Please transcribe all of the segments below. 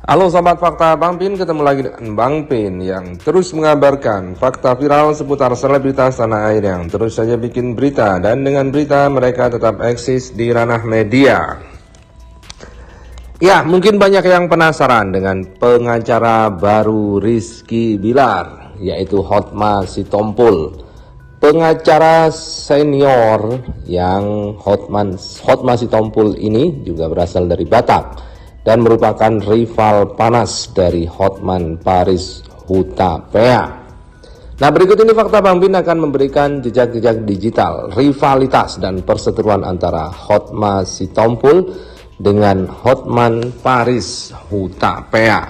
Halo Sobat Fakta Bang Pin, ketemu lagi dengan Bang Pin yang terus mengabarkan fakta viral seputar selebritas tanah air yang terus saja bikin berita, dan dengan berita mereka tetap eksis di ranah media. Ya, mungkin banyak yang penasaran dengan pengacara baru Rizky Bilar, yaitu Hotma Sitompul. Pengacara senior yang Hotma Sitompul ini juga berasal dari Batak dan merupakan rival panas dari Hotman Paris Hutapea. Nah, berikut ini fakta Bang Pin akan memberikan jejak-jejak digital, rivalitas dan perseteruan antara Hotma Sitompul dengan Hotman Paris Hutapea.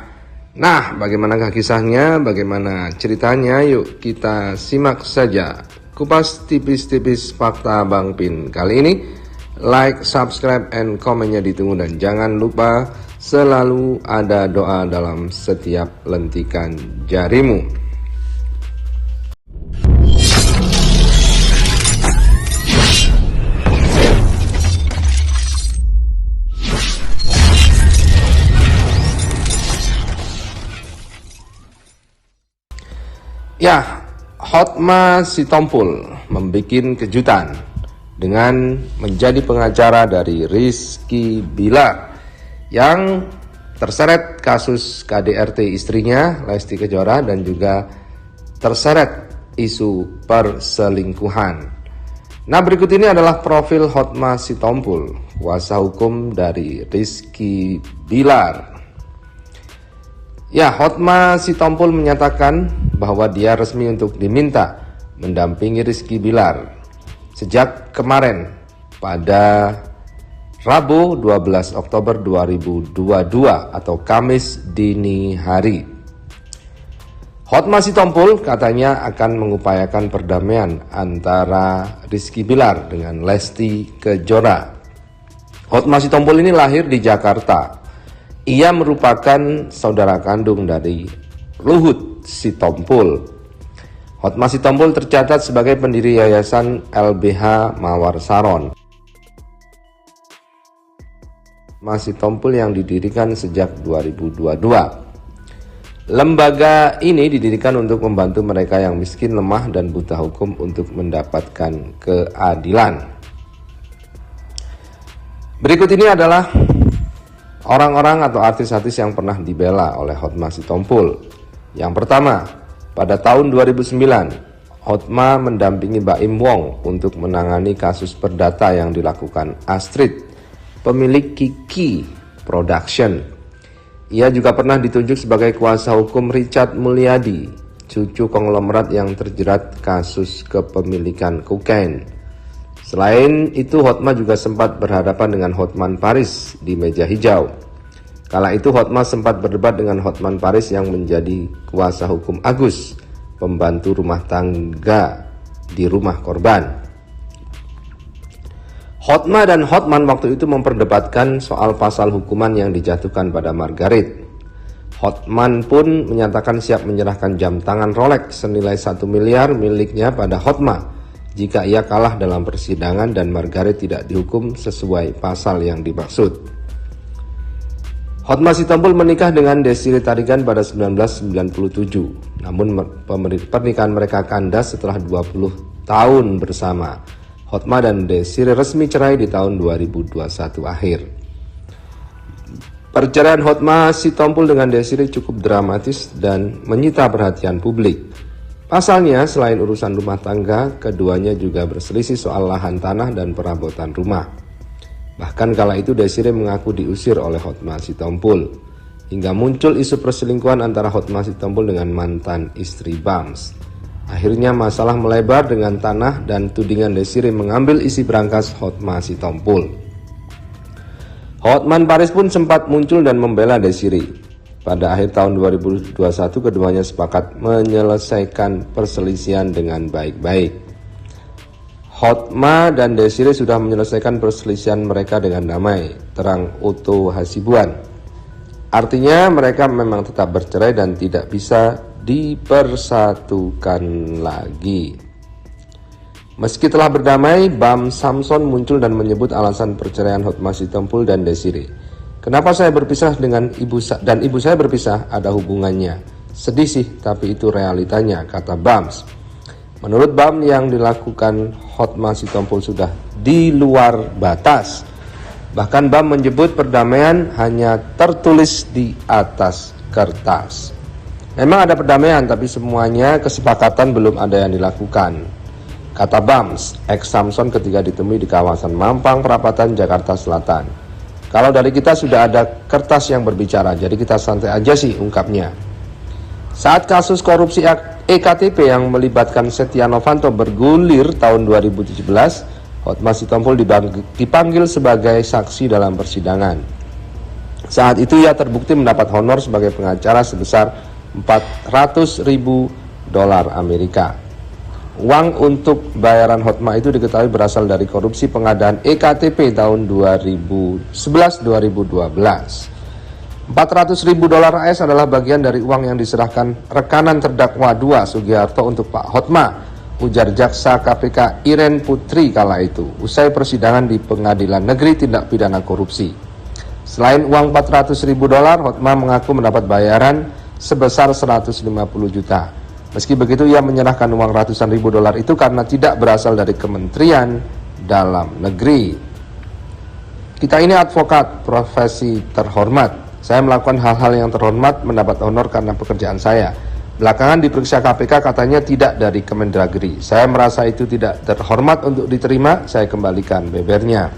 Nah, bagaimanakah kisahnya, bagaimana ceritanya? Yuk kita simak saja kupas tipis-tipis fakta Bang Pin kali ini. Like, subscribe, and komennya ditunggu, dan jangan lupa selalu ada doa dalam setiap lentikan jarimu. Ya, Hotma Sitompul membuat kejutan dengan menjadi pengacara dari Rizky Bilar yang terseret kasus KDRT istrinya Lesti Kejora dan juga terseret isu perselingkuhan. Nah, berikut ini adalah profil Hotma Sitompul, kuasa hukum dari Rizky Bilar. Ya, Hotma Sitompul menyatakan bahwa dia resmi untuk diminta mendampingi Rizky Bilar sejak kemarin pada Rabu 12 Oktober 2022 atau Kamis dini hari. Hotma Sitompul katanya akan mengupayakan perdamaian antara Rizky Bilar dengan Lesti Kejora. Hotma Sitompul ini lahir di Jakarta. Ia merupakan saudara kandung dari Luhut Sitompul. Hotma Sitompul tercatat sebagai pendiri Yayasan LBH Mawar Saron. Hotma Sitompul yang didirikan sejak 2022. Lembaga ini didirikan untuk membantu mereka yang miskin, lemah, dan buta hukum untuk mendapatkan keadilan. Berikut ini adalah orang-orang atau artis-artis yang pernah dibela oleh Hotma Sitompul. Yang pertama, pada tahun 2009, Hotma mendampingi Baim Wong untuk menangani kasus perdata yang dilakukan Astrid, pemilik Kiki Production. Ia juga pernah ditunjuk sebagai kuasa hukum Richard Mulyadi, cucu konglomerat yang terjerat kasus kepemilikan kokain. Selain itu, Hotma juga sempat berhadapan dengan Hotman Paris di meja hijau. Kala itu Hotma sempat berdebat dengan Hotman Paris yang menjadi kuasa hukum Agus, pembantu rumah tangga di rumah korban. Hotma dan Hotman waktu itu memperdebatkan soal pasal hukuman yang dijatuhkan pada Margaret. Hotman pun menyatakan siap menyerahkan jam tangan Rolex senilai 1 miliar miliknya pada Hotma jika ia kalah dalam persidangan dan Margaret tidak dihukum sesuai pasal yang dimaksud. Hotma Sitompul menikah dengan Desiree Tarigan pada 1997. Namun pernikahan mereka kandas setelah 20 tahun bersama. Hotma dan Desiree resmi cerai di tahun 2021 akhir. Perceraian Hotma Sitompul dengan Desiree cukup dramatis dan menyita perhatian publik. Pasalnya, selain urusan rumah tangga, keduanya juga berselisih soal lahan tanah dan perabotan rumah. Bahkan kala itu Desiree mengaku diusir oleh Hotma Sitompul, hingga muncul isu perselingkuhan antara Hotma Sitompul dengan mantan istri Bams. Akhirnya masalah melebar dengan tanah dan tudingan Desiree mengambil isi brankas Hotma Sitompul. Hotman Paris pun sempat muncul dan membela Desiree. Pada akhir tahun 2021 keduanya sepakat menyelesaikan perselisihan dengan baik-baik. Hotma dan Desiree sudah menyelesaikan perselisihan mereka dengan damai, terang Otto Hasibuan. Artinya mereka memang tetap bercerai dan tidak bisa dipersatukan lagi. Meski telah berdamai, Bam Samson muncul dan menyebut alasan perceraian Hotma Sitompul dan Desiree. Kenapa saya berpisah dengan ibu saya berpisah? Ada hubungannya. Sedih sih, tapi itu realitanya, kata Bams. Menurut Bam, yang dilakukan Hotma Sitompul sudah di luar batas. Bahkan Bam menyebut perdamaian hanya tertulis di atas kertas. Memang ada perdamaian, tapi semuanya kesepakatan belum ada yang dilakukan, kata Bams, ex Samson ketika ditemui di kawasan Mampang Perapatan, Jakarta Selatan. Kalau dari kita sudah ada kertas yang berbicara, jadi kita santai aja sih, ungkapnya. Saat kasus korupsi EKTP yang melibatkan Setia Novanto bergulir tahun 2017, Hotma Sitompul dipanggil sebagai saksi dalam persidangan. Saat itu ia terbukti mendapat honor sebagai pengacara sebesar $400.000 Amerika. Uang untuk bayaran Hotma itu diketahui berasal dari korupsi pengadaan EKTP tahun 2011-2012. $400.000 AS adalah bagian dari uang yang diserahkan rekanan terdakwa 2 Sugiharto untuk Pak Hotma, ujar Jaksa KPK Iren Putri kala itu, usai persidangan di Pengadilan Negeri Tindak Pidana Korupsi. Selain uang $400.000, Hotma mengaku mendapat bayaran sebesar 150 juta. Meski begitu, ia menyerahkan uang ratusan ribu dolar itu karena tidak berasal dari Kementerian Dalam Negeri. Kita ini advokat, profesi terhormat. Saya melakukan hal-hal yang terhormat, mendapat honor karena pekerjaan saya. Belakangan diperiksa KPK, katanya tidak dari Kemendagri. Saya merasa itu tidak terhormat untuk diterima, saya kembalikan, bebernya.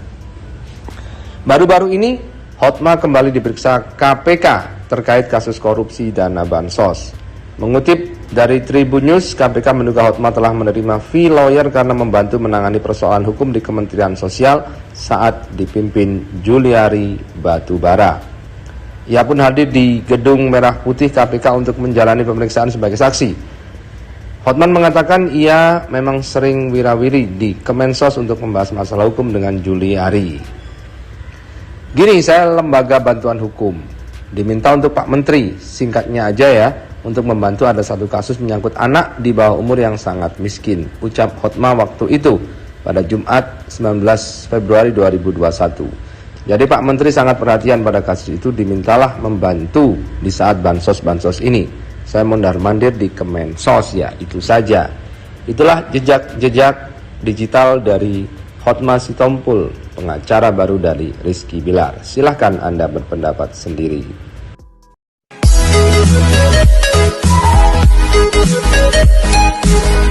Baru-baru ini, Hotma kembali diperiksa KPK terkait kasus korupsi dana bansos. Mengutip dari Tribun News, KPK menduga Hotma telah menerima fee lawyer karena membantu menangani persoalan hukum di Kementerian Sosial saat dipimpin Juliari Batubara. Ia pun hadir di Gedung Merah Putih KPK untuk menjalani pemeriksaan sebagai saksi. Hotman mengatakan ia memang sering wirawiri di Kemensos untuk membahas masalah hukum dengan Juliari. Gini, saya lembaga bantuan hukum. Diminta untuk Pak Menteri, singkatnya aja ya, untuk membantu ada satu kasus menyangkut anak di bawah umur yang sangat miskin, ucap Hotma waktu itu pada Jumat 19 Februari 2021. Jadi Pak Menteri sangat perhatian pada kasus itu, dimintalah membantu di saat bansos-bansos ini. Saya mondar-mandir di Kemensos, ya itu saja. Itulah jejak-jejak digital dari Hotma Sitompul, pengacara baru dari Rizky Bilar. Silahkan Anda berpendapat sendiri. We'll be right back.